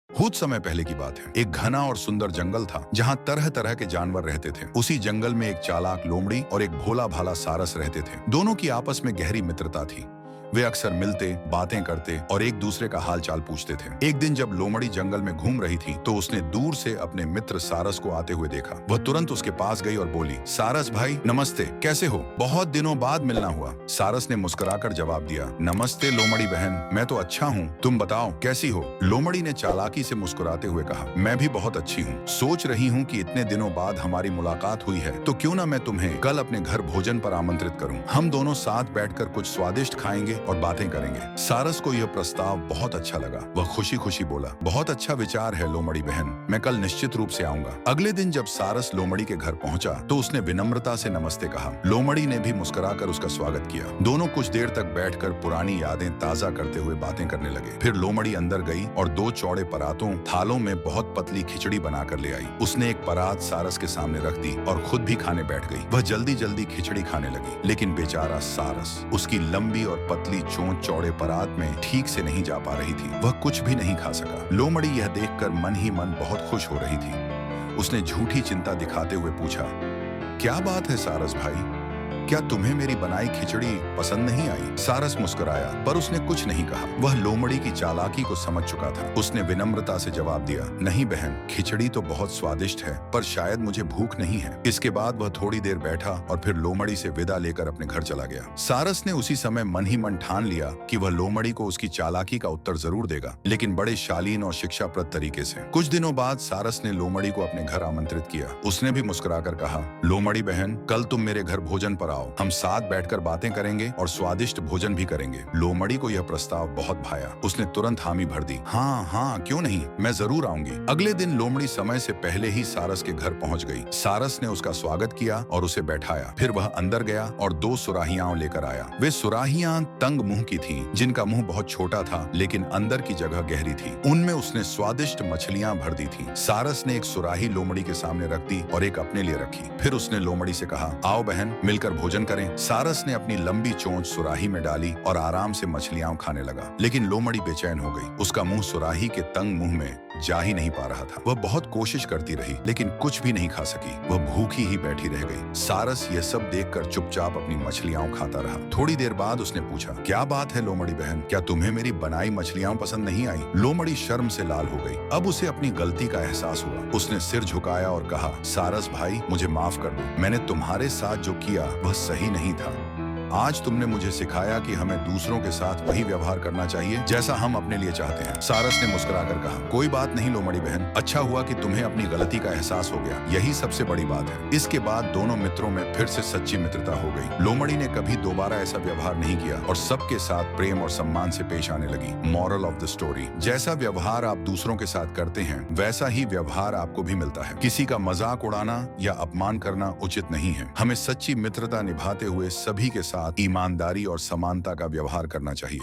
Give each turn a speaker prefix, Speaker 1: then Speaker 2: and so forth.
Speaker 1: बहुत समय पहले की बात है। एक घना और सुंदर जंगल था जहाँ तरह तरह के जानवर रहते थे। उसी जंगल में एक चालाक लोमड़ी और एक भोला भाला सारस रहते थे। दोनों की आपस में गहरी मित्रता थी। वे अक्सर मिलते, बातें करते और एक दूसरे का हाल चाल पूछते थे। एक दिन जब लोमड़ी जंगल में घूम रही थी तो उसने दूर से अपने मित्र सारस को आते हुए देखा। वह तुरंत उसके पास गई और बोली, सारस भाई नमस्ते, कैसे हो? बहुत दिनों बाद मिलना हुआ। सारस ने मुस्कुराकर जवाब दिया, नमस्ते लोमड़ी बहन, मैं तो अच्छा हूँ, तुम बताओ कैसी हो? लोमड़ी ने चालाकी से मुस्कुराते हुए कहा, मैं भी बहुत अच्छी हूँ। सोच रही हूँ कि इतने दिनों बाद हमारी मुलाकात हुई है तो क्यों ना मैं तुम्हें कल अपने घर भोजन पर आमंत्रित करूँ। हम दोनों साथ बैठकर कुछ स्वादिष्ट खाएंगे और बातें करेंगे। सारस को यह प्रस्ताव बहुत अच्छा लगा। वह खुशी खुशी बोला, बहुत अच्छा विचार है लोमड़ी बहन, मैं कल निश्चित रूप से आऊंगा। अगले दिन जब सारस लोमड़ी के घर पहुंचा तो उसने विनम्रता से नमस्ते कहा। लोमड़ी ने भी मुस्कुराकर उसका स्वागत किया। दोनों कुछ देर तक बैठकर पुरानी यादें ताजा करते हुए बातें करने लगे। फिर लोमड़ी अंदर गई और दो चौड़े परातों थालों में बहुत पतली खिचड़ी बनाकर ले आई। उसने एक परात सारस के सामने रख दी और खुद भी खाने बैठ गई। वह जल्दी जल्दी खिचड़ी खाने लगी, लेकिन बेचारा सारस उसकी लंबी और पतली चोंच चौड़े परात में ठीक से नहीं जा पा रही थी। वह कुछ भी नहीं खा सका। लोमड़ी यह देखकर मन ही मन बहुत खुश हो रही थी। उसने झूठी चिंता दिखाते हुए पूछा, क्या बात है सारस भाई, क्या तुम्हें मेरी बनाई खिचड़ी पसंद नहीं आई? सारस मुस्कुराया पर उसने कुछ नहीं कहा। वह लोमड़ी की चालाकी को समझ चुका था। उसने विनम्रता से जवाब दिया, नहीं बहन, खिचड़ी तो बहुत स्वादिष्ट है पर शायद मुझे भूख नहीं है। इसके बाद वह थोड़ी देर बैठा और फिर लोमड़ी से विदा लेकर अपने घर चला गया। सारस ने उसी समय मन ही मन ठान लिया कि वह लोमड़ी को उसकी चालाकी का उत्तर जरूर देगा, लेकिन बड़े शालीन और शिक्षाप्रद तरीके से। कुछ दिनों बाद सारस ने लोमड़ी को अपने घर आमंत्रित किया। उसने भी मुस्कुराकर कहा, लोमड़ी बहन, कल तुम मेरे घर भोजन पर आओ, हम साथ बैठकर बातें करेंगे और स्वादिष्ट भोजन भी करेंगे। लोमड़ी को यह प्रस्ताव बहुत भाया। उसने तुरंत हामी भर दी, हाँ हाँ क्यों नहीं, मैं जरूर आऊंगी। अगले दिन लोमड़ी समय से पहले ही सारस के घर पहुंच गई। सारस ने उसका स्वागत किया और उसे बैठाया। फिर वह अंदर गया और दो सुराहियां लेकर आया। वे सुराहियां तंग मुंह की थीं, जिनका मुंह बहुत छोटा था लेकिन अंदर की जगह गहरी थी। उनमें उसने स्वादिष्ट मछलियां भर दी थी। सारस ने एक सुराही लोमड़ी के सामने रख दी और एक अपने लिए रखी। फिर उसने लोमड़ी से कहा, आओ बहन, मिलकर भोजन करें। सारस ने अपनी लंबी चोंच सुराही में डाली और आराम से मछलियां खाने लगा, लेकिन लोमड़ी बेचैन हो गई। उसका मुंह सुराही के तंग मुंह में जा ही नहीं पा रहा था। वह बहुत कोशिश करती रही लेकिन कुछ भी नहीं खा सकी। वह भूखी ही बैठी रह गई। सारस यह सब देखकर चुपचाप अपनी मछलियां खाता रहा। थोड़ी देर बाद उसने पूछा, क्या बात है लोमड़ी बहन, क्या तुम्हें मेरी बनाई मछलियां पसंद नहीं आई? लोमड़ी शर्म से लाल हो गई। अब उसे अपनी गलती का एहसास हुआ। उसने सिर झुकाया और कहा, सारस भाई, मुझे माफ कर दो, मैंने तुम्हारे साथ जो किया वह सही नहीं था। आज तुमने मुझे सिखाया कि हमें दूसरों के साथ वही व्यवहार करना चाहिए जैसा हम अपने लिए चाहते हैं। सारस ने मुस्कुराकर कहा, कोई बात नहीं लोमड़ी बहन, अच्छा हुआ कि तुम्हें अपनी गलती का एहसास हो गया, यही सबसे बड़ी बात है। इसके बाद दोनों मित्रों में फिर से सच्ची मित्रता हो गई। लोमड़ी ने कभी दोबारा ऐसा व्यवहार नहीं किया और सबके साथ प्रेम और सम्मान से पेश आने लगी। मॉरल ऑफ द स्टोरी, जैसा व्यवहार आप दूसरों के साथ करते हैं वैसा ही व्यवहार आपको भी मिलता है। किसी का मजाक उड़ाना या अपमान करना उचित नहीं है। हमें सच्ची मित्रता निभाते हुए सभी के साथ ईमानदारी और समानता का व्यवहार करना चाहिए।